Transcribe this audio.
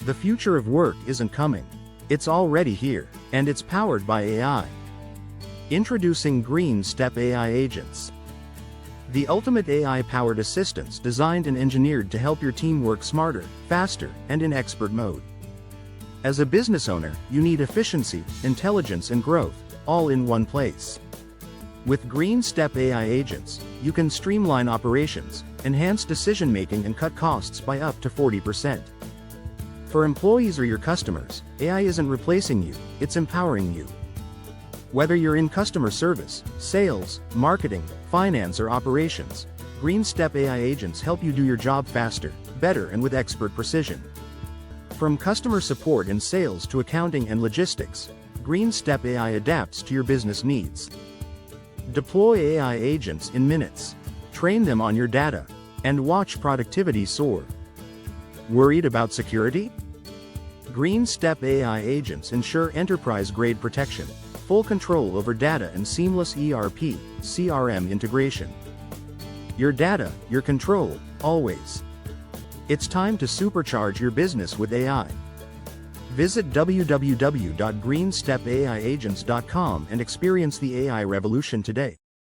The future of work isn't coming. It's already here, and it's powered by AI. Introducing GreeneStep AI Agents. The ultimate AI-powered assistants designed and engineered to help your team work smarter, faster, and in expert mode. As a business owner, you need efficiency, intelligence, and growth, all in one place. With GreeneStep AI Agents, you can streamline operations, enhance decision-making, and cut costs by up to 40%. For employees or your customers, AI isn't replacing you, it's empowering you. Whether you're in customer service, sales, marketing, finance, or operations, GreeneStep AI Agents help you do your job faster, better, and with expert precision. From customer support and sales to accounting and logistics, GreeneStep AI adapts to your business needs. Deploy AI agents in minutes. Train them on your data, and watch productivity soar. Worried about security? GreeneStep AI agents ensure enterprise-grade protection, full control over data, and seamless ERP/CRM integration. Your data, your control, always. It's time to supercharge your business with AI. Visit www.greenestepaiagents.com and experience the AI revolution today.